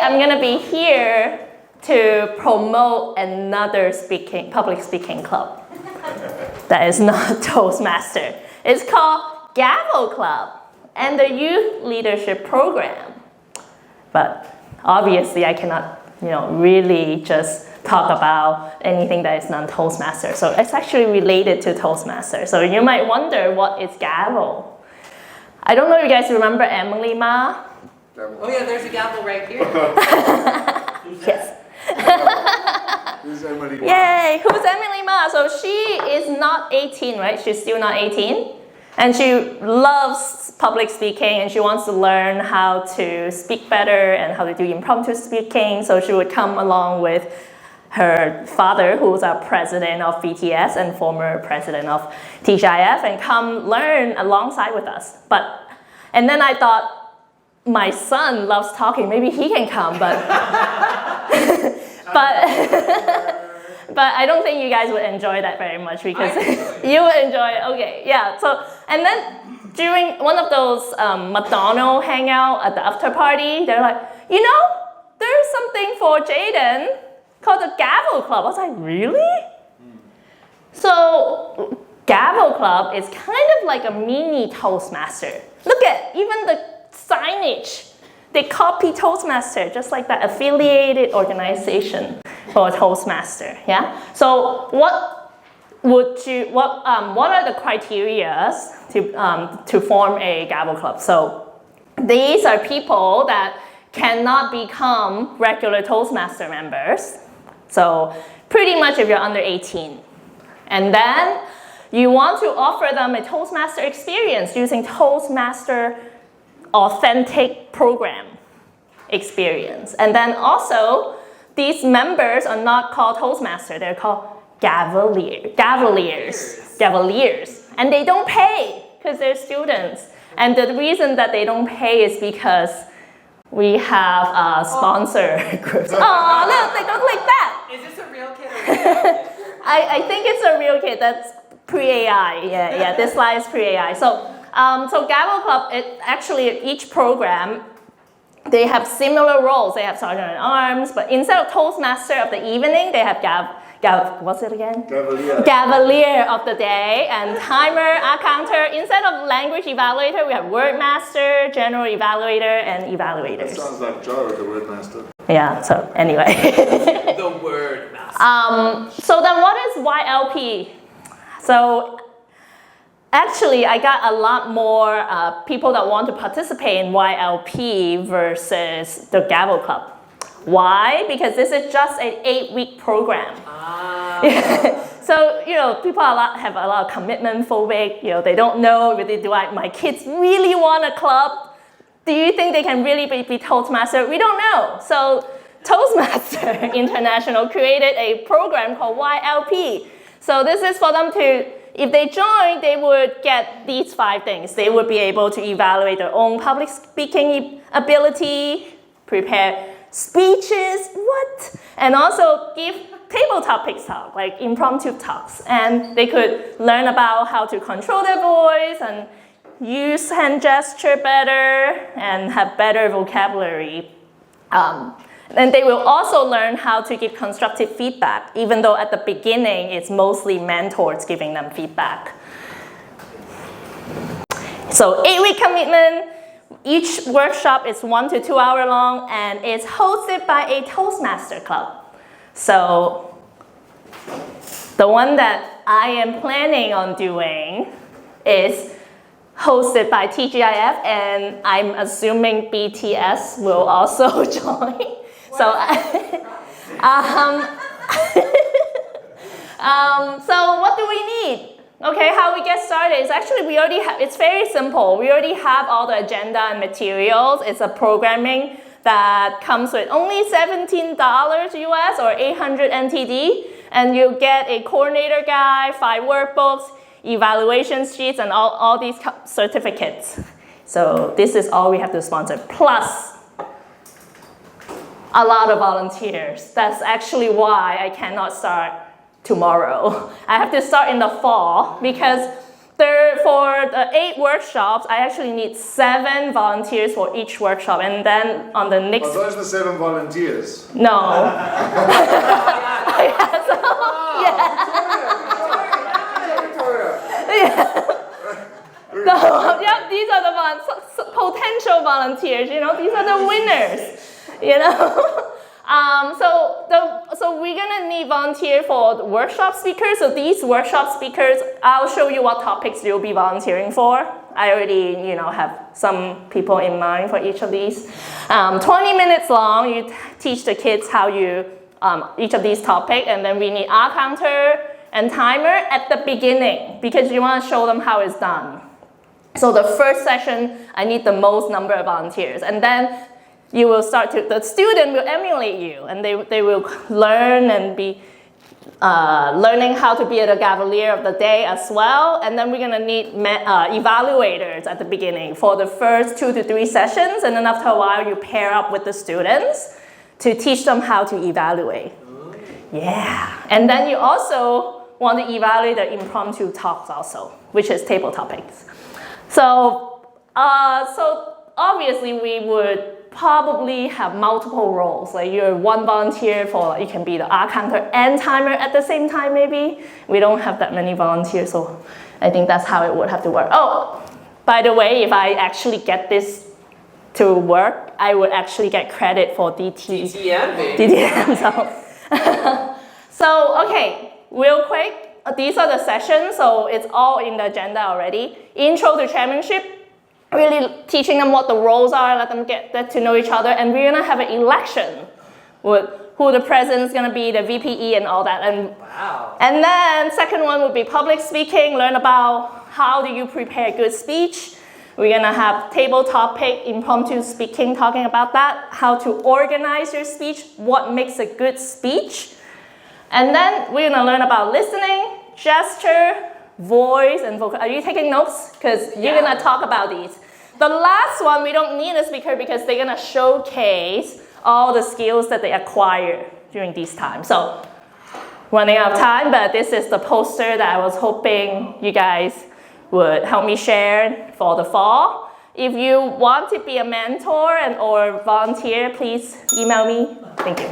I'm gonna be here to promote another public speaking club that is not Toastmaster. It's called Gavel Club and the Youth Leadership Program. But obviously I cannot, really just talk about anything that is non-Toastmaster. So it's actually related to Toastmaster. So you might wonder, what is Gavel? I don't know if you guys remember Emily Ma. Oh yeah, there's a gavel right here. Yes. Who's Emily? Yay! Who's Emily Ma? So she is not 18, right? She's still not 18. And she loves public speaking and she wants to learn how to speak better and how to do impromptu speaking. So she would come along with her father, who's a president of VTS and former president of TGIF, and come learn alongside with us. And then I thought, my son loves talking, maybe he can come, but but I don't think you guys would enjoy that very much because you would enjoy it. Okay, yeah. So, and then during one of those McDonald's hangout at the after party, they're like, there's something for Jaden called the Gavel Club. I was like, really? So, Gavel Club is kind of like a mini Toastmaster. Look at even the signage. They copy Toastmaster, just like that affiliated organization for Toastmaster. Yeah. So what are the criteria to form a Gavel Club? So these are people that cannot become regular Toastmaster members. So pretty much if you're under 18. And then you want to offer them a Toastmaster experience using Toastmaster authentic program experience. And then also, these members are not called Toastmaster, they're called Gaveliers. And they don't pay because they're students. And the reason that they don't pay is because we have a sponsor groups. Oh, look, they look like that. Is this a real kid or a real kid? I think it's a real kid. That's pre-AI. Yeah. This slide is pre-AI. So Gavel Club, actually each program, they have similar roles. They have Sergeant at Arms, but instead of Toastmaster of the evening, they have what's it again? Gavelier. Gavelier of the day, and Timer, Counter. Instead of Language Evaluator, we have Word Master, General Evaluator, and Evaluators. That sounds like Joe, the Word Master. Yeah, so anyway. The Word Master. So then what is YLP? So actually, I got a lot more people that want to participate in YLP versus the Gavel Club. Why? Because this is just an 8-week program. So, people have a lot of commitment phobic. They don't know, really, my kids really want a club? Do you think they can really be Toastmaster? We don't know. So Toastmasters International created a program called YLP. So this is for them to, if they join, they would get these 5 things. They would be able to evaluate their own public speaking ability, prepare speeches, and also give table topics talk, like impromptu talks. And they could learn about how to control their voice and use hand gesture better and have better vocabulary. And they will also learn how to give constructive feedback, even though at the beginning it's mostly mentors giving them feedback. So 8-week commitment. Each workshop is 1 to 2 hour long and is hosted by a Toastmaster club. So the one that I am planning on doing is hosted by TGIF, and I'm assuming BTS will also join. So, so what do we need? Okay, how we get started is actually it's very simple. We already have all the agenda and materials. It's a programming that comes with only $17 US or 800 NTD, and you get a coordinator guide, 5 workbooks, evaluation sheets, and all these certificates. So this is all we have to sponsor, plus a lot of volunteers. That's actually why I cannot start tomorrow. I have to start in the fall because for the 8 workshops, I actually need 7 volunteers for each workshop. And then on the next... Are those the 7 volunteers? No. So, yeah, these are the potential volunteers, you know, these are the winners, you know. So we're gonna need volunteer for the workshop speakers. So these workshop speakers, I'll show you what topics you'll be volunteering for. I already, you know, have some people in mind for each of these. 20 minutes long, you teach the kids how you, each of these topics, and then we need R counter and timer at the beginning because you wanna show them how it's done. So the first session, I need the most number of volunteers, and then you will start to, the student will emulate you, and they will learn and be learning how to be the Gavelier of the day as well. And then we're gonna need evaluators at the beginning for the first 2 to 3 sessions, and then after a while you pair up with the students to teach them how to evaluate. Yeah, and then you also want to evaluate the impromptu talks also, which is table topics. So obviously we would probably have multiple roles. Like you're one volunteer for, you can be the R counter and timer at the same time maybe. We don't have that many volunteers, so I think that's how it would have to work. Oh, by the way, if I actually get this to work, I would actually get credit for DTM, so okay, real quick. These are the sessions, so it's all in the agenda already. Intro to chairmanship, really teaching them what the roles are, let them get to know each other, and we're gonna have an election with who the president's gonna be, the VPE and all that. And, wow. And then second one would be public speaking, learn about how do you prepare a good speech. We're gonna have table topic, impromptu speaking, talking about that, how to organize your speech, what makes a good speech. And then we're gonna learn about listening, gesture, voice, and vocal. Are you taking notes? Because you're gonna talk about these. The last one, we don't need a speaker because they're gonna showcase all the skills that they acquire during these times. So, running out of time, but this is the poster that I was hoping you guys would help me share for the fall. If you want to be a mentor or volunteer, please email me. Thank you.